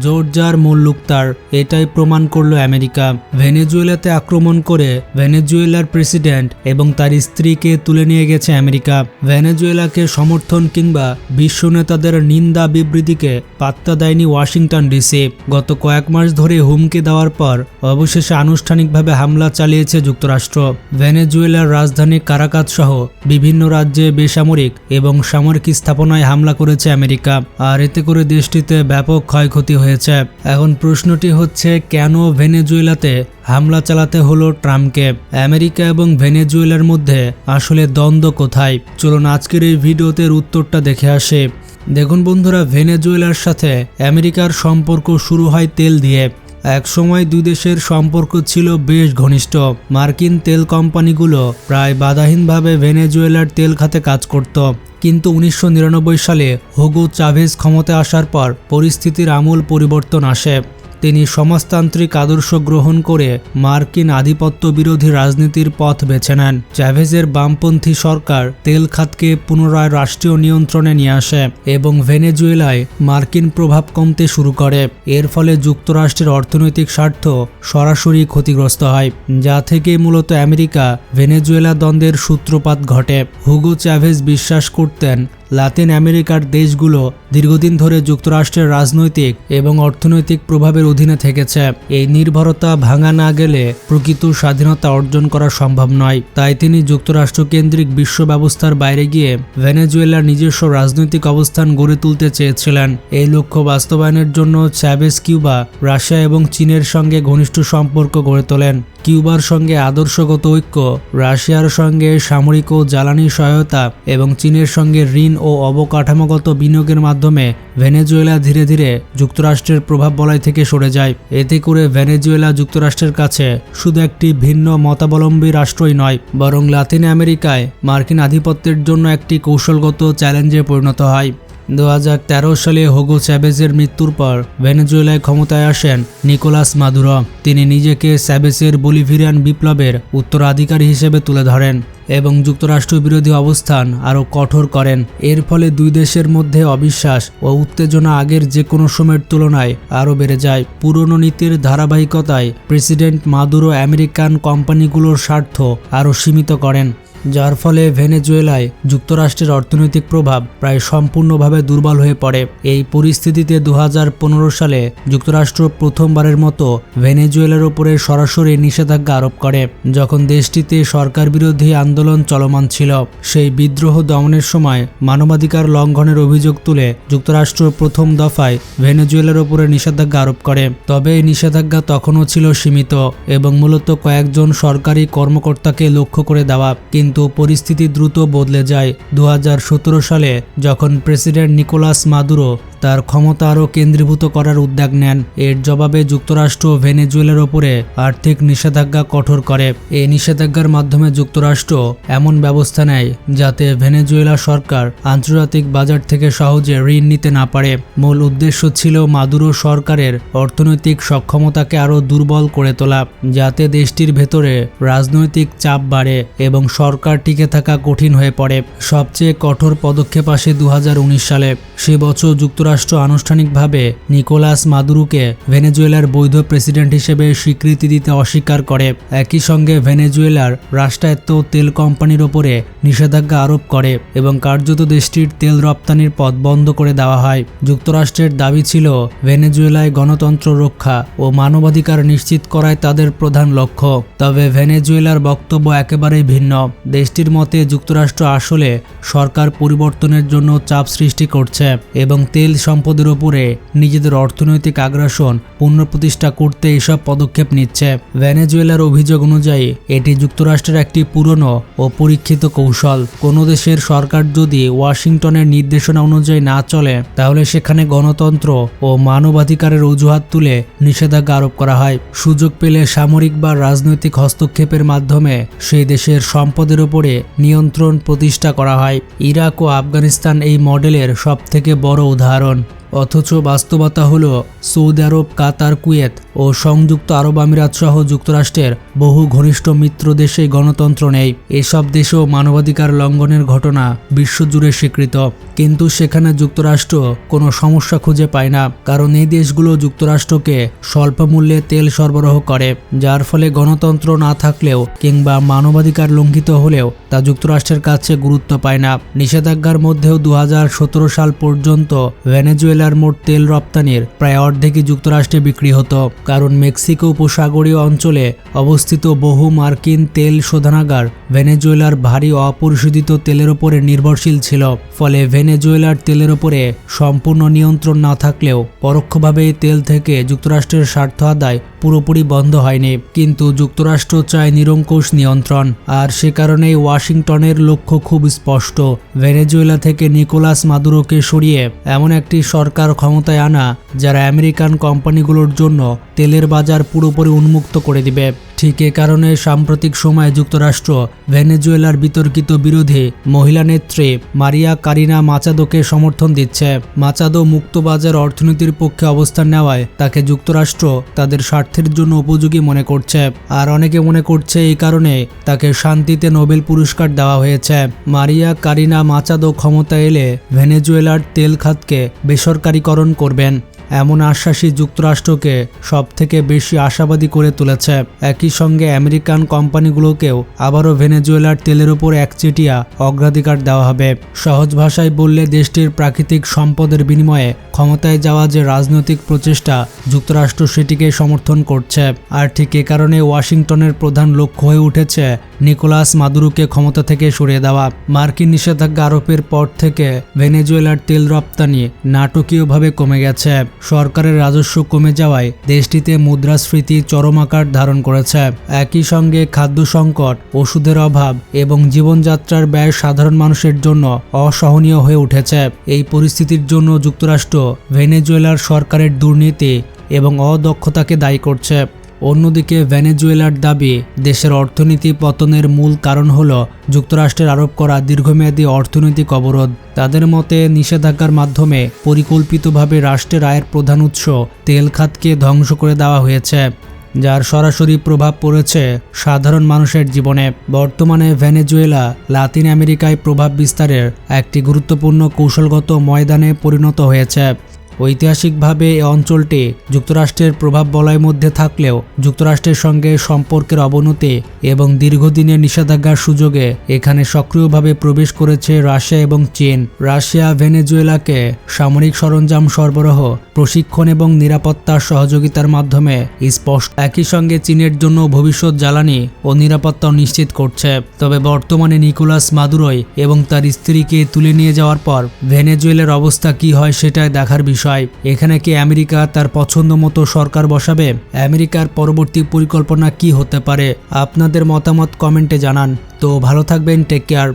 জর্জার মুল্লুকতার, এটাই প্রমাণ করলো আমেরিকা। ভেনেজুয়েলাতে আক্রমণ করে ভেনেজুয়েলার প্রেসিডেন্ট এবং তার স্ত্রীকে তুলে নিয়ে গেছে আমেরিকা। ভেনেজুয়েলাকে সমর্থন কিংবা বিশ্ব নেতাদের নিন্দা বিবৃতিকে পাত্তা দেয়নি ওয়াশিংটন ডিসি। গত কয়েক মাস ধরে হুমকি দেওয়ার পর অবশেষে আনুষ্ঠানিকভাবে হামলা চালিয়েছে যুক্তরাষ্ট্র। ভেনেজুয়েলার রাজধানী কারাকাস সহ বিভিন্ন রাজ্যে বেসামরিক এবং সামরিক স্থাপনায় হামলা করেছে আমেরিকা, আর এতে করে দেশটিতে ব্যাপক ক্ষয়ক্ষতি হয়েছে। এখন প্রশ্নটি হচ্ছে, কেন ভেনেজুয়েলাতে হামলা চালাতে হলো ট্রাম্পকে? আমেরিকা এবং ভেনেজুয়েলার মধ্যে আসলে দ্বন্দ্ব কোথায়? চলুন আজকের এই ভিডিওতে উত্তরটা দেখে আসে। দেখুন বন্ধুরা, ভেনেজুয়েলার সাথে আমেরিকার সম্পর্ক শুরু হয় তেল দিয়ে। এক সময় দুই দেশের সম্পর্ক ছিল বেশ ঘনিষ্ঠ। মার্কিন তেল কোম্পানিগুলো প্রায় বাধাহীনভাবে ভেনেজুয়েলার তেল খাতে কাজ করত। কিন্তু 1999 সালে হুগো চাভেজ ক্ষমতায় আসার পর পরিস্থিতির আমূল পরিবর্তন আসে। তিনি সমাজতান্ত্রিক আদর্শ গ্রহণ করে মার্কিন আধিপত্য বিরোধী রাজনীতির পথ বেছে নেন। চ্যাভেজের বামপন্থী সরকার তেল খাতকে পুনরায় রাষ্ট্রীয় নিয়ন্ত্রণে নিয়ে আসে এবং ভেনেজুয়েলায় মার্কিন প্রভাব কমতে শুরু করে। এর ফলে যুক্তরাষ্ট্রের অর্থনৈতিক স্বার্থ সরাসরি ক্ষতিগ্রস্ত হয়, যা থেকে মূলত আমেরিকা ভেনেজুয়েলা দ্বন্দ্বের সূত্রপাত ঘটে। হুগো চ্যাভেজ বিশ্বাস করতেন লাতিন আমেরিকার দেশগুলো দীর্ঘদিন ধরে যুক্তরাষ্ট্রের রাজনৈতিক এবং অর্থনৈতিক প্রভাবের অধীনে থেকেছে। এই নির্ভরতা ভাঙা না গেলে প্রকৃত স্বাধীনতা অর্জন করা সম্ভব নয়। তাই তিনি যুক্তরাষ্ট্রকেন্দ্রিক বিশ্ব ব্যবস্থার বাইরে গিয়ে ভেনেজুয়েলার নিজস্ব রাজনৈতিক অবস্থান গড়ে তুলতে চেয়েছিলেন। এই লক্ষ্য বাস্তবায়নের জন্য চ্যাভেজ কিউবা, রাশিয়া এবং চীনের সঙ্গে ঘনিষ্ঠ সম্পর্ক গড়ে তোলেন। কিউবার সঙ্গে আদর্শগত ঐক্য, রাশিয়ার সঙ্গে সামরিক ও জ্বালানি সহায়তা এবং চীনের সঙ্গে ঋণ ও অবকাঠামোগত বিনিয়োগের মাধ্যমে ভেনেজুয়েলা ধীরে ধীরে যুক্তরাষ্ট্রের প্রভাব বলয় থেকে সরে যায়। এতে করে ভেনেজুয়েলা যুক্তরাষ্ট্রের কাছে শুধু একটি ভিন্ন মতাবলম্বী রাষ্ট্রই নয়, বরং লাতিন আমেরিকায় মার্কিন আধিপত্যের জন্য একটি কৌশলগত চ্যালেঞ্জে পরিণত হয়। 2013 সালে হুগো চ্যাভেজের মৃত্যুর পর ভেনেজুয়েলায় ক্ষমতায় আসেন নিকোলাস মাদুরো। তিনি নিজেকে চ্যাভেজের বলিভিয়ান বিপ্লবের উত্তরাধিকারী হিসেবে তুলে ধরেন এবং যুক্তরাষ্ট্র বিরোধী অবস্থান আরও কঠোর করেন। এর ফলে দুই দেশের মধ্যে অবিশ্বাস ও উত্তেজনা আগের যে কোনো সময়ের তুলনায় আরও বেড়ে যায়। পুরনো নীতির ধারাবাহিকতায় প্রেসিডেন্ট মাদুরো আমেরিকান কোম্পানিগুলোর স্বার্থ আরও সীমিত করেন, যার ফলে ভেনেজুয়েলায় যুক্তরাষ্ট্রের অর্থনৈতিক প্রভাব প্রায় সম্পূর্ণভাবে দুর্বল হয়ে পড়ে। এই পরিস্থিতিতে 2015 সালে যুক্তরাষ্ট্র প্রথমবারের মতো ভেনেজুয়েলার উপরে সরাসরি নিষেধাজ্ঞা আরোপ করে, যখন দেশটিতে সরকার বিরোধী আন্দোলন চলমান ছিল। সেই বিদ্রোহ দমনের সময় মানবাধিকার লঙ্ঘনের অভিযোগ তুলে যুক্তরাষ্ট্র প্রথম দফায় ভেনেজুয়েলার উপরে নিষেধাজ্ঞা আরোপ করে। তবে এই নিষেধাজ্ঞা তখনও ছিল সীমিত এবং মূলত কয়েকজন সরকারি কর্মকর্তাকে লক্ষ্য করে দেওয়া। কিন্তু পরিস্থিতি দ্রুত বদলে যায় 2017 সালে, যখন প্রেসিডেন্ট নিকোলাস মাদুরো তার ক্ষমতা আরও কেন্দ্রীভূত করার উদ্যোগ নেন। এর জবাবে যুক্তরাষ্ট্র ভেনেজুয়েলার ওপরে আর্থিক নিষেধাজ্ঞা কঠোর করে। এই নিষেধাজ্ঞার মাধ্যমে যুক্তরাষ্ট্র এমন ব্যবস্থা নেয় যাতে ভেনেজুয়েলা সরকার আন্তর্জাতিক বাজার থেকে সহজে ঋণ নিতে না পারে। মূল উদ্দেশ্য ছিল মাদুরো সরকারের অর্থনৈতিক সক্ষমতাকে আরও দুর্বল করে তোলা, যাতে দেশটির ভেতরে রাজনৈতিক চাপ বাড়ে এবং সরকার টিকে থাকা কঠিন হয়ে পড়ে। সবচেয়ে কঠোর পদক্ষেপ আসে 2019 সালে। সে বছর যুক্তরাষ্ট্র আনুষ্ঠানিকভাবে নিকোলাস মাদুরোকে ভেনেজুয়েলার বৈধ প্রেসিডেন্ট হিসেবে স্বীকৃতি দিতে অস্বীকার করে। একই সঙ্গে ভেনেজুয়েলার রাষ্ট্রায়ত্ত তেল কোম্পানির ওপরে নিষেধাজ্ঞা আরোপ করে এবং কার্যত দেশটির তেল রপ্তানির পথ বন্ধ করে দেওয়া হয়। যুক্তরাষ্ট্রের দাবি ছিল ভেনেজুয়েলায় গণতন্ত্র রক্ষা ও মানবাধিকার নিশ্চিত করাই তাদের প্রধান লক্ষ্য। তবে ভেনেজুয়েলার বক্তব্য একেবারেই ভিন্ন। দেশটির মতে যুক্তরাষ্ট্র আসলে সরকার পরিবর্তনের জন্য চাপ সৃষ্টি করছে এবং তেল সম্পদের উপরে নিজেদের অর্থনৈতিক আগ্রাসন পুনঃপ্রতিষ্ঠা করতে এসব পদক্ষেপ নিচ্ছে। ভেনেজুয়েলার অভিযোগ অনুযায়ী এটি যুক্তরাষ্ট্রের একটি পুরনো ও পরীক্ষিত কৌশল। কোনো দেশের সরকার যদি ওয়াশিংটনের নির্দেশনা অনুযায়ী না চলে, তাহলে সেখানে গণতন্ত্র ও মানবাধিকারের অজুহাত তুলে নিষেধাজ্ঞা আরোপ করা হয়। সুযোগ পেলে সামরিক বা রাজনৈতিক হস্তক্ষেপের মাধ্যমে সেই দেশের সম্পদের উপরে নিয়ন্ত্রণ প্রতিষ্ঠা করা হয়। ইরাক ও আফগানিস্তান এই মডেলের সবথেকে বড় উদাহরণ। অথচ বাস্তবতা হলো সৌদি আরব, কাতার, কুয়েত ও সংযুক্ত আরব আমিরাত সহ যুক্তরাষ্ট্রের বহু ঘনিষ্ঠ মিত্র দেশে গণতন্ত্র নেই। এসব দেশেও মানবাধিকার লঙ্ঘনের ঘটনা বিশ্বজুড়ে স্বীকৃত, কিন্তু সেখানে যুক্তরাষ্ট্র কোনো সমস্যা খুঁজে পায় না, কারণ এই দেশগুলো যুক্তরাষ্ট্রকে স্বল্প মূল্যে তেল সরবরাহ করে, যার ফলে গণতন্ত্র না থাকলেও কিংবা মানবাধিকার লঙ্ঘিত হলেও তা যুক্তরাষ্ট্রের কাছে গুরুত্ব পায় না। নিষেধাজ্ঞার মধ্যেও 2017 সাল পর্যন্ত ভেনেজুয়েলার মোট তেল রপ্তানির প্রায় অর্ধেকই যুক্তরাষ্ট্রে বিক্রি হতো, কারণ মেক্সিকো উপসাগরীয় অঞ্চলে অবস্থিত বহু মার্কিন তেল শোধনাগার ভেনেজুয়েলার ভারী অপরিশোধিত তেলের উপরে নির্ভরশীল ছিল। ফলে ভেনেজুয়েলার তেলের উপরে সম্পূর্ণ নিয়ন্ত্রণ না থাকলেও পরোক্ষভাবে এই তেল থেকে যুক্তরাষ্ট্রের স্বার্থ আদায় পুরোপুরি বন্ধ হয়নি, কিন্তু যুক্তরাষ্ট্র চায় নিরঙ্কুশ নিয়ন্ত্রণ। আর সে কারণেই ওয়াশিংটনের লক্ষ্য খুব স্পষ্ট, ভেনেজুয়েলা থেকে নিকোলাস মাদুরোকে সরিয়ে এমন একটি সরকার ক্ষমতায় আনা যারা আমেরিকান কোম্পানিগুলোর জন্য তেলের বাজার পুরোপুরি উন্মুক্ত করে দিবে। ঠিক এ কারণে সাম্প্রতিক সময়ে যুক্তরাষ্ট্র ভেনেজুয়েলার বিতর্কিত বিরোধী মহিলা নেত্রী মারিয়া কারিনা মাচাদোকে সমর্থন দিচ্ছে। মাচাদো মুক্তবাজার অর্থনীতির পক্ষে অবস্থান নেওয়ায় তাকে যুক্তরাষ্ট্র তাদের স্বার্থের জন্য উপযোগী মনে করছে, আর অনেকে মনে করছে এই কারণে তাকে শান্তিতে নোবেল পুরস্কার দেওয়া হয়েছে। মারিয়া কারিনা মাচাদো ক্ষমতা এলে ভেনেজুয়েলার তেল খাতকে বেসরকারীকরণ করবেন, এমন আশ্বাসই যুক্তরাষ্ট্রকে সবথেকে বেশি আশাবাদী করে তুলেছে। একই সঙ্গে আমেরিকান কোম্পানিগুলোকেও আবারও ভেনেজুয়েলার তেলের উপর একচেটিয়া অগ্রাধিকার দেওয়া হবে। সহজ ভাষায় বললে দেশটির প্রাকৃতিক সম্পদের বিনিময়ে ক্ষমতায় যাওয়া যে রাজনৈতিক প্রচেষ্টা, যুক্তরাষ্ট্র সেটিকে সমর্থন করছে। আর ঠিক এ কারণে ওয়াশিংটনের প্রধান লক্ষ্য হয়ে উঠেছে নিকোলাস মাদুরোকে ক্ষমতা থেকে সরিয়ে দেওয়া। মার্কিন নিষেধাজ্ঞা আরোপের পর থেকে ভেনেজুয়েলার তেল রপ্তানি নাটকীয়ভাবে কমে গেছে। সরকারের রাজস্ব কমে যাওয়ায় দেশটিতে মুদ্রাস্ফীতি চরম আকার ধারণ করেছে। একই সঙ্গে খাদ্য সংকট, ওষুধের অভাব এবং জীবনযাত্রার ব্যয় সাধারণ মানুষের জন্য অসহনীয় হয়ে উঠেছে। এই পরিস্থিতির জন্য যুক্তরাষ্ট্র ভেনেজুয়েলার সরকারের দুর্নীতি এবং অদক্ষতাকে দায়ী করছে। অন্যদিকে ভেনেজুয়েলার দাবি, দেশের অর্থনীতি পতনের মূল কারণ হল যুক্তরাষ্ট্রের আরোপ করা দীর্ঘমেয়াদী অর্থনৈতিক অবরোধ। তাদের মতে নিষেধাজ্ঞার মাধ্যমে পরিকল্পিতভাবে রাষ্ট্রের আয়ের প্রধান উৎস তেল খাতকে ধ্বংস করে দেওয়া হয়েছে, যার সরাসরি প্রভাব পড়েছে সাধারণ মানুষের জীবনে। বর্তমানে ভেনেজুয়েলা লাতিন আমেরিকায় প্রভাব বিস্তারের একটি গুরুত্বপূর্ণ কৌশলগত ময়দানে পরিণত হয়েছে। ঐতিহাসিকভাবে এই অঞ্চলটি যুক্তরাষ্ট্রের প্রভাব বলয়ের মধ্যে থাকলেও যুক্তরাষ্ট্রের সঙ্গে সম্পর্কের অবনতি এবং দীর্ঘদিনের নিষেধাজ্ঞার সুযোগে এখানে সক্রিয়ভাবে প্রবেশ করেছে রাশিয়া এবং চীন। রাশিয়া ভেনেজুয়েলাকে সামরিক সরঞ্জাম সরবরাহ, প্রশিক্ষণ এবং নিরাপত্তার সহযোগিতার মাধ্যমে স্পষ্ট। একই সঙ্গে চীনের জন্য ভবিষ্যৎ জ্বালানি ও নিরাপত্তা নিশ্চিত করছে। তবে বর্তমানে নিকোলাস মাদুরোই এবং তার স্ত্রীকে তুলে নিয়ে যাওয়ার পর ভেনেজুয়েলার অবস্থা কি হয় সেটাই দেখার বিষয়। এখানে কি আমেরিকা তার পছন্দ মতো সরকার বসাবে? আমেরিকার পরবর্তী পরিকল্পনা কি হতে পারে? আপনাদের মতামত কমেন্টে জানান। তো ভালো থাকবেন, টেক কেয়ার।